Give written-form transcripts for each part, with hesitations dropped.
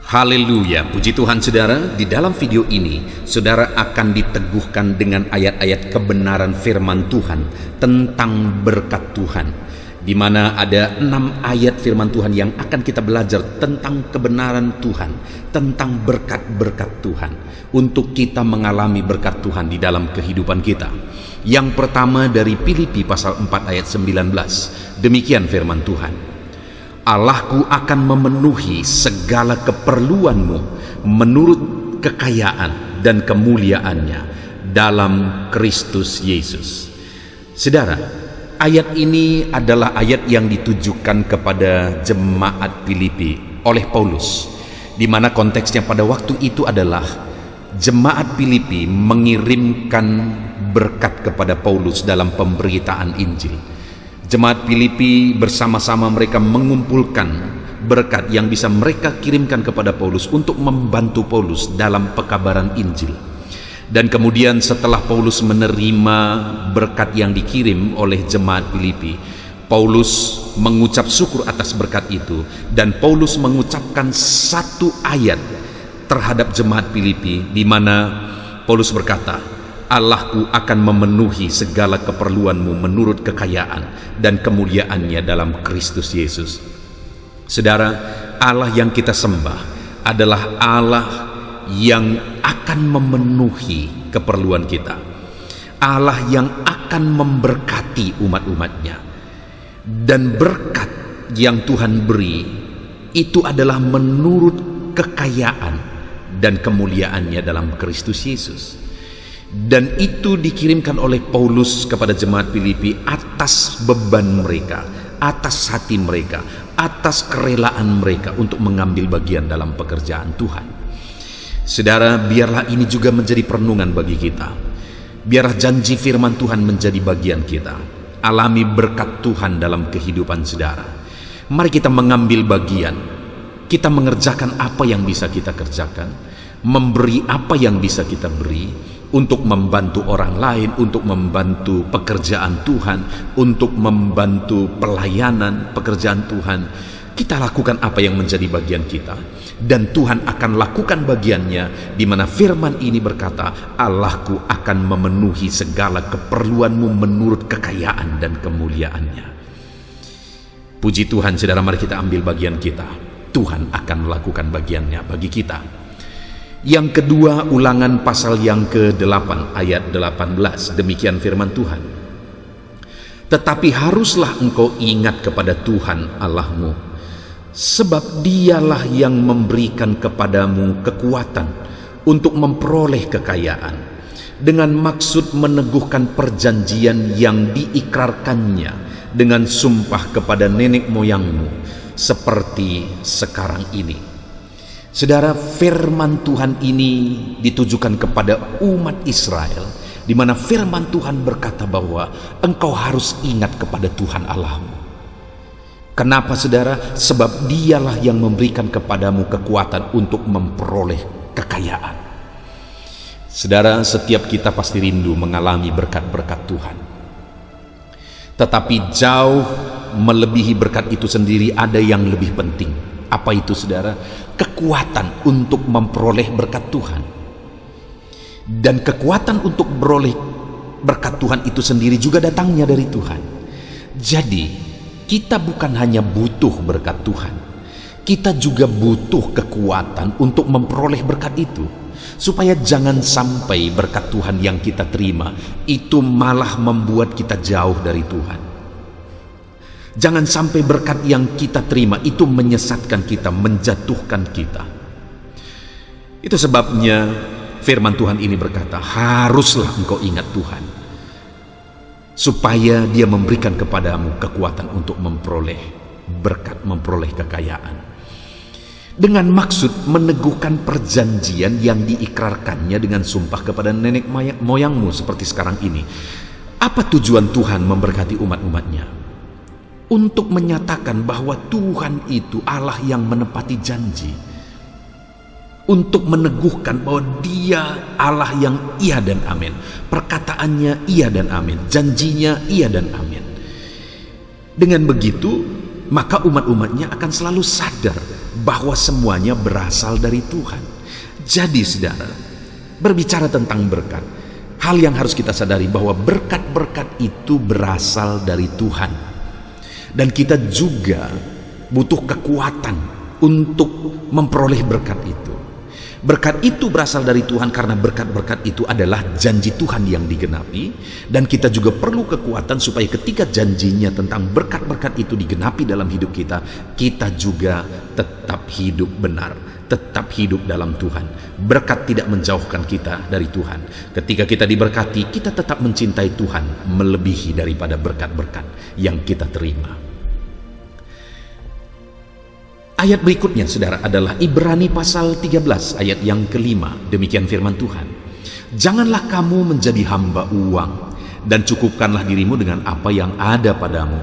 Haleluya, puji Tuhan saudara. Di dalam video ini saudara akan diteguhkan dengan ayat-ayat kebenaran firman Tuhan tentang berkat Tuhan, di mana ada 6 ayat firman Tuhan yang akan kita belajar tentang kebenaran Tuhan, tentang berkat-berkat Tuhan, untuk kita mengalami berkat Tuhan di dalam kehidupan kita. Yang pertama dari Filipi pasal 4 ayat 19. Demikian firman Tuhan: Allahku akan memenuhi segala keperluanmu menurut kekayaan dan kemuliaannya dalam Kristus Yesus. Saudara, ayat ini adalah ayat yang ditujukan kepada jemaat Filipi oleh Paulus, di mana konteksnya pada waktu itu adalah jemaat Filipi mengirimkan berkat kepada Paulus dalam pemberitaan Injil. Jemaat Filipi bersama-sama mereka mengumpulkan berkat yang bisa mereka kirimkan kepada Paulus untuk membantu Paulus dalam pekabaran Injil. Dan kemudian setelah Paulus menerima berkat yang dikirim oleh jemaat Filipi, Paulus mengucap syukur atas berkat itu, dan Paulus mengucapkan satu ayat terhadap jemaat Filipi, di mana Paulus berkata, Allahku akan memenuhi segala keperluanmu menurut kekayaan dan kemuliaannya dalam Kristus Yesus. Saudara, Allah yang kita sembah adalah Allah yang akan memenuhi keperluan kita, Allah yang akan memberkati umat-umatnya. Dan berkat yang Tuhan beri itu adalah menurut kekayaan dan kemuliaannya dalam Kristus Yesus. Dan itu dikirimkan oleh Paulus kepada jemaat Filipi atas beban mereka, atas hati mereka, atas kerelaan mereka untuk mengambil bagian dalam pekerjaan Tuhan. Saudara, biarlah ini juga menjadi perenungan bagi kita. Biarlah janji firman Tuhan menjadi bagian kita. Alami berkat Tuhan dalam kehidupan saudara. Mari kita mengambil bagian. Kita mengerjakan apa yang bisa kita kerjakan, memberi apa yang bisa kita beri, untuk membantu orang lain, untuk membantu pekerjaan Tuhan, untuk membantu pelayanan pekerjaan Tuhan. Kita lakukan apa yang menjadi bagian kita, dan Tuhan akan lakukan bagiannya, di mana firman ini berkata, Allahku akan memenuhi segala keperluanmu menurut kekayaan dan kemuliaannya. Puji Tuhan saudara, mari kita ambil bagian kita. Tuhan akan melakukan bagiannya bagi kita. Yang kedua, Ulangan pasal yang ke-8 ayat 18. Demikian firman Tuhan: Tetapi haruslah engkau ingat kepada Tuhan Allahmu, sebab dialah yang memberikan kepadamu kekuatan untuk memperoleh kekayaan, dengan maksud meneguhkan perjanjian yang diikrarkannya dengan sumpah kepada nenek moyangmu, seperti sekarang ini. Saudara, firman Tuhan ini ditujukan kepada umat Israel, di mana firman Tuhan berkata bahwa engkau harus ingat kepada Tuhan Allahmu. Kenapa saudara? Sebab dialah yang memberikan kepadamu kekuatan untuk memperoleh kekayaan. Saudara, setiap kita pasti rindu mengalami berkat-berkat Tuhan. Tetapi jauh melebihi berkat itu sendiri, ada yang lebih penting. Apa itu saudara? Kekuatan untuk memperoleh berkat Tuhan. Dan kekuatan untuk beroleh berkat Tuhan itu sendiri juga datangnya dari Tuhan. Jadi kita bukan hanya butuh berkat Tuhan, kita juga butuh kekuatan untuk memperoleh berkat itu, supaya jangan sampai berkat Tuhan yang kita terima itu malah membuat kita jauh dari Tuhan. Jangan sampai berkat yang kita terima itu menyesatkan kita, menjatuhkan kita. Itu sebabnya firman Tuhan ini berkata, haruslah engkau ingat Tuhan, supaya Dia memberikan kepadamu kekuatan untuk memperoleh berkat, memperoleh kekayaan, dengan maksud meneguhkan perjanjian yang diikrarkannya dengan sumpah kepada nenek moyangmu, seperti sekarang ini. Apa tujuan Tuhan memberkati umat-umatnya? Untuk menyatakan bahwa Tuhan itu Allah yang menepati janji, untuk meneguhkan bahwa Dia Allah yang iya dan amin, perkataannya iya dan amin, janjinya iya dan amin. Dengan begitu, maka umat-umatnya akan selalu sadar bahwa semuanya berasal dari Tuhan. Jadi saudara, berbicara tentang berkat, hal yang harus kita sadari bahwa berkat-berkat itu berasal dari Tuhan. Dan kita juga butuh kekuatan untuk memperoleh berkat itu. Berkat itu berasal dari Tuhan karena berkat-berkat itu adalah janji Tuhan yang digenapi. Dan kita juga perlu kekuatan supaya ketika janjinya tentang berkat-berkat itu digenapi dalam hidup kita, kita juga tetap hidup benar, tetap hidup dalam Tuhan. Berkat tidak menjauhkan kita dari Tuhan. Ketika kita diberkati, kita tetap mencintai Tuhan melebihi daripada berkat-berkat yang kita terima. Ayat berikutnya saudara adalah Ibrani pasal 13 ayat yang kelima. Demikian firman Tuhan. Janganlah kamu menjadi hamba uang, dan cukupkanlah dirimu dengan apa yang ada padamu.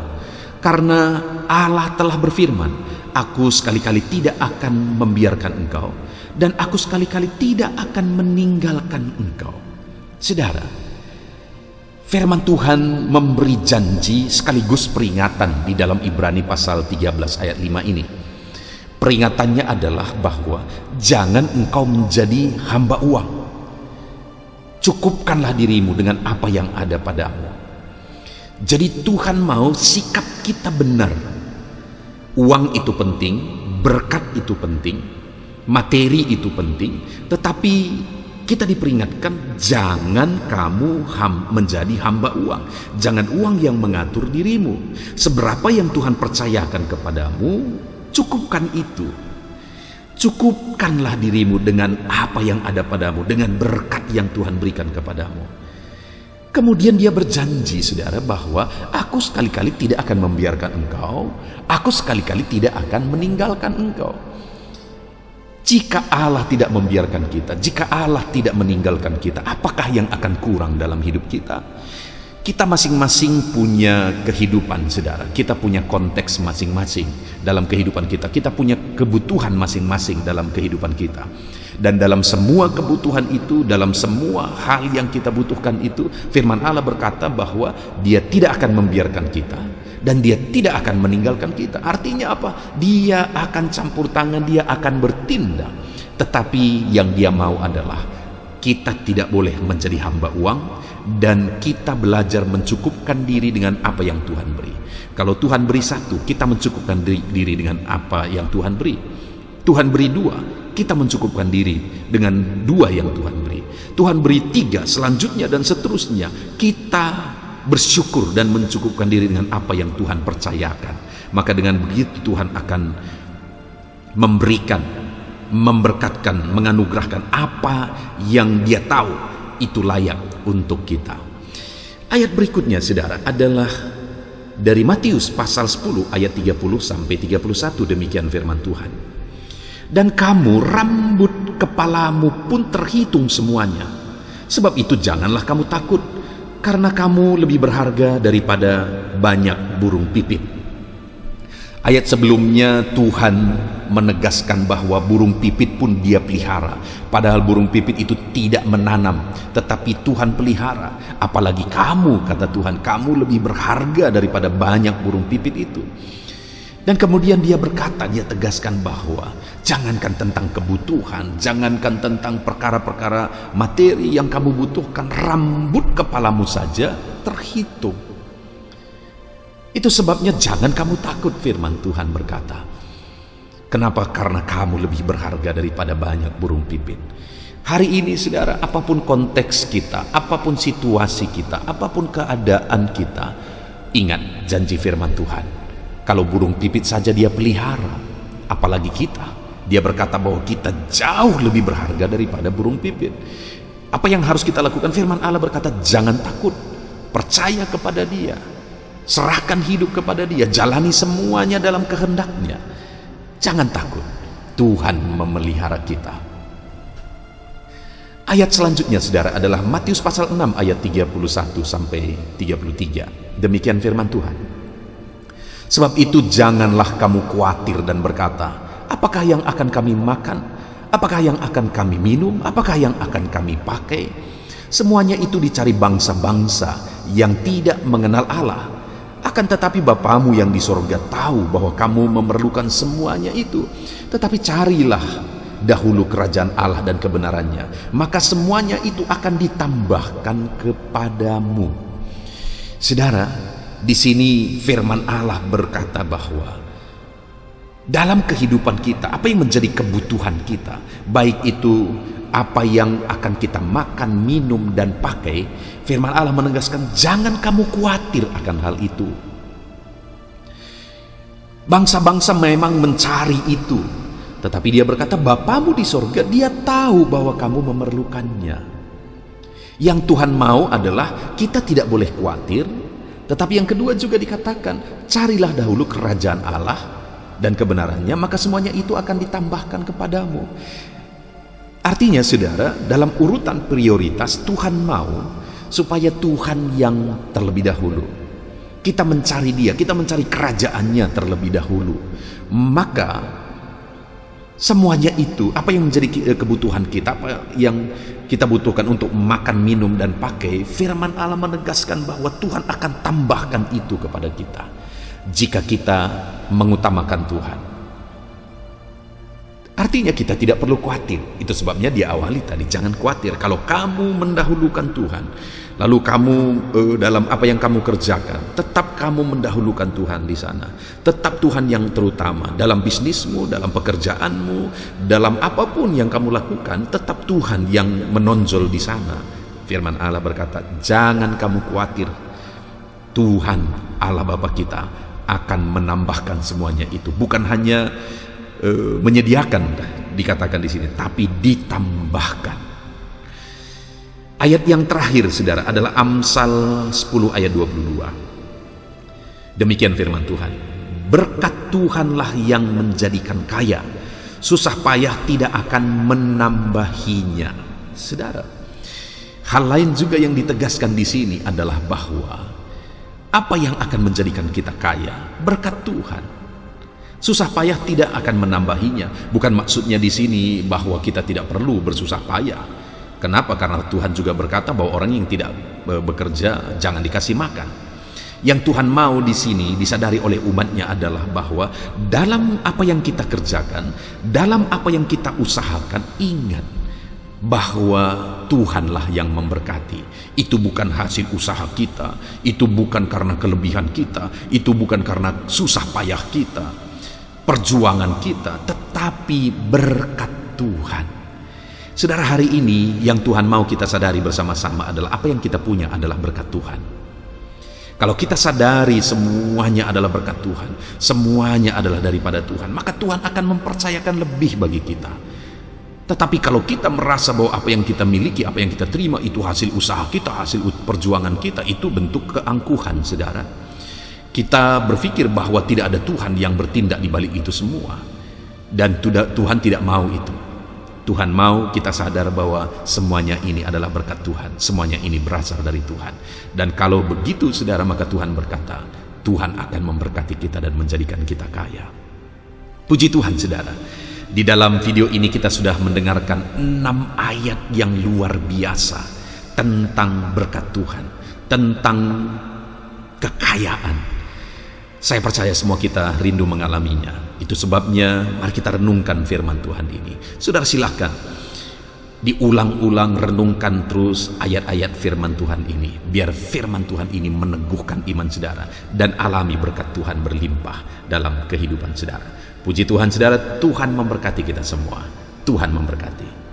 Karena Allah telah berfirman, aku sekali-kali tidak akan membiarkan engkau, dan aku sekali-kali tidak akan meninggalkan engkau. Saudara, firman Tuhan memberi janji sekaligus peringatan di dalam Ibrani pasal 13 ayat 5 ini. Peringatannya adalah bahwa jangan engkau menjadi hamba uang. Cukupkanlah dirimu dengan apa yang ada padamu. Jadi Tuhan mau sikap kita benar. Uang itu penting, berkat itu penting, materi itu penting, tetapi kita diperingatkan jangan kamu menjadi hamba uang. Jangan uang yang mengatur dirimu. Seberapa yang Tuhan percayakan kepadamu, cukupkan itu. Cukupkanlah dirimu dengan apa yang ada padamu, dengan berkat yang Tuhan berikan kepadamu. Kemudian dia berjanji saudara bahwa aku sekali-kali tidak akan membiarkan engkau, aku sekali-kali tidak akan meninggalkan engkau. Jika Allah tidak membiarkan kita, jika Allah tidak meninggalkan kita, apakah yang akan kurang dalam hidup kita? Kita masing-masing punya kehidupan saudara, kita punya konteks masing-masing dalam kehidupan kita, kita punya kebutuhan masing-masing dalam kehidupan kita. Dan dalam semua kebutuhan itu, dalam semua hal yang kita butuhkan itu, firman Allah berkata bahwa dia tidak akan membiarkan kita dan dia tidak akan meninggalkan kita. Artinya apa? Dia akan campur tangan, dia akan bertindak. Tetapi yang dia mau adalah kita tidak boleh menjadi hamba uang, dan kita belajar mencukupkan diri dengan apa yang Tuhan beri. Kalau Tuhan beri satu, kita mencukupkan diri dengan apa yang Tuhan beri. Tuhan beri dua, kita mencukupkan diri dengan dua yang Tuhan beri. Tuhan beri tiga, selanjutnya dan seterusnya kita bersyukur dan mencukupkan diri dengan apa yang Tuhan percayakan. Maka dengan begitu Tuhan akan memberikan, memberkatkan, menganugerahkan apa yang dia tahu itu layak untuk kita. Ayat berikutnya saudara adalah dari Matius pasal 10 ayat 30 sampai 31. Demikian firman Tuhan. Dan kamu rambut kepalamu pun terhitung semuanya. Sebab itu janganlah kamu takut, karena kamu lebih berharga daripada banyak burung pipit. Ayat sebelumnya Tuhan menegaskan bahwa burung pipit pun dia pelihara. Padahal burung pipit itu tidak menanam, tetapi Tuhan pelihara. Apalagi kamu, kata Tuhan, kamu lebih berharga daripada banyak burung pipit itu. Dan kemudian dia berkata, dia tegaskan bahwa jangankan tentang kebutuhan, jangankan tentang perkara-perkara materi yang kamu butuhkan, rambut kepalamu saja terhitung. Itu sebabnya jangan kamu takut, firman Tuhan berkata. Kenapa? Karena kamu lebih berharga daripada banyak burung pipit. Hari ini saudara, apapun konteks kita, apapun situasi kita, apapun keadaan kita, ingat janji firman Tuhan. Kalau burung pipit saja dia pelihara, apalagi kita. Dia berkata bahwa kita jauh lebih berharga daripada burung pipit. Apa yang harus kita lakukan? Firman Allah berkata, jangan takut, percaya kepada dia. Serahkan hidup kepada dia, jalani semuanya dalam kehendaknya. Jangan takut, Tuhan memelihara kita. Ayat selanjutnya saudara adalah Matius pasal 6 ayat 31 sampai 33. Demikian firman Tuhan. Sebab itu janganlah kamu khawatir dan berkata, apakah yang akan kami makan? Apakah yang akan kami minum? Apakah yang akan kami pakai? Semuanya itu dicari bangsa-bangsa yang tidak mengenal Allah. Akan tetapi Bapamu yang di sorga tahu bahwa kamu memerlukan semuanya itu. Tetapi carilah dahulu kerajaan Allah dan kebenarannya, maka semuanya itu akan ditambahkan kepadamu. Saudara, di sini firman Allah berkata bahwa dalam kehidupan kita, apa yang menjadi kebutuhan kita, baik itu apa yang akan kita makan, minum, dan pakai, firman Allah menegaskan, jangan kamu khawatir akan hal itu. Bangsa-bangsa memang mencari itu, tetapi dia berkata, Bapamu di sorga, dia tahu bahwa kamu memerlukannya. Yang Tuhan mau adalah kita tidak boleh khawatir, tetapi yang kedua juga dikatakan, carilah dahulu kerajaan Allah dan kebenarannya, maka semuanya itu akan ditambahkan kepadamu. Artinya saudara, dalam urutan prioritas Tuhan mau supaya Tuhan yang terlebih dahulu. Kita mencari Dia, kita mencari kerajaannya terlebih dahulu. Maka semuanya itu, apa yang menjadi kebutuhan kita, apa yang kita butuhkan untuk makan, minum, dan pakai, firman Allah menegaskan bahwa Tuhan akan tambahkan itu kepada kita jika kita mengutamakan Tuhan. Artinya kita tidak perlu khawatir. Itu sebabnya diawali tadi, jangan khawatir. Kalau kamu mendahulukan Tuhan, lalu kamu dalam apa yang kamu kerjakan, tetap kamu mendahulukan Tuhan di sana. Tetap Tuhan yang terutama dalam bisnismu, dalam pekerjaanmu, dalam apapun yang kamu lakukan, tetap Tuhan yang menonjol di sana. Firman Allah berkata, jangan kamu khawatir. Tuhan Allah Bapa kita akan menambahkan semuanya itu. Bukan hanya menyediakan, dikatakan di sini, tapi ditambahkan. Ayat yang terakhir saudara adalah Amsal 10 ayat 22. Demikian firman Tuhan, berkat Tuhanlah yang menjadikan kaya, susah payah tidak akan menambahinya. Saudara, hal lain juga yang ditegaskan di sini adalah bahwa apa yang akan menjadikan kita kaya? Berkat Tuhan. Susah payah tidak akan menambahinya. Bukan maksudnya di sini bahwa kita tidak perlu bersusah payah. Kenapa? Karena Tuhan juga berkata bahwa orang yang tidak bekerja jangan dikasih makan. Yang Tuhan mau di sini disadari oleh umatnya adalah bahwa dalam apa yang kita kerjakan, dalam apa yang kita usahakan, ingat bahwa Tuhanlah yang memberkati. Itu bukan hasil usaha kita, itu bukan karena kelebihan kita, itu bukan karena susah payah kita, perjuangan kita, tetapi berkat Tuhan. Saudara, hari ini yang Tuhan mau kita sadari bersama-sama adalah apa yang kita punya adalah berkat Tuhan. Kalau kita sadari semuanya adalah berkat Tuhan, semuanya adalah daripada Tuhan, maka Tuhan akan mempercayakan lebih bagi kita. Tetapi kalau kita merasa bahwa apa yang kita miliki, apa yang kita terima itu hasil usaha kita, hasil perjuangan kita, itu bentuk keangkuhan, saudara. Kita berpikir bahwa tidak ada Tuhan yang bertindak di balik itu semua. Dan Tuhan tidak mau itu. Tuhan mau kita sadar bahwa semuanya ini adalah berkat Tuhan. Semuanya ini berasal dari Tuhan. Dan kalau begitu saudara, maka Tuhan berkata, Tuhan akan memberkati kita dan menjadikan kita kaya. Puji Tuhan saudara. Di dalam video ini kita sudah mendengarkan 6 ayat yang luar biasa tentang berkat Tuhan, tentang kekayaan. Saya percaya semua kita rindu mengalaminya. Itu sebabnya mari kita renungkan firman Tuhan ini. Saudara, silahkan diulang-ulang, renungkan terus ayat-ayat firman Tuhan ini. Biar firman Tuhan ini meneguhkan iman saudara dan alami berkat Tuhan berlimpah dalam kehidupan saudara. Puji Tuhan saudara, Tuhan memberkati kita semua. Tuhan memberkati.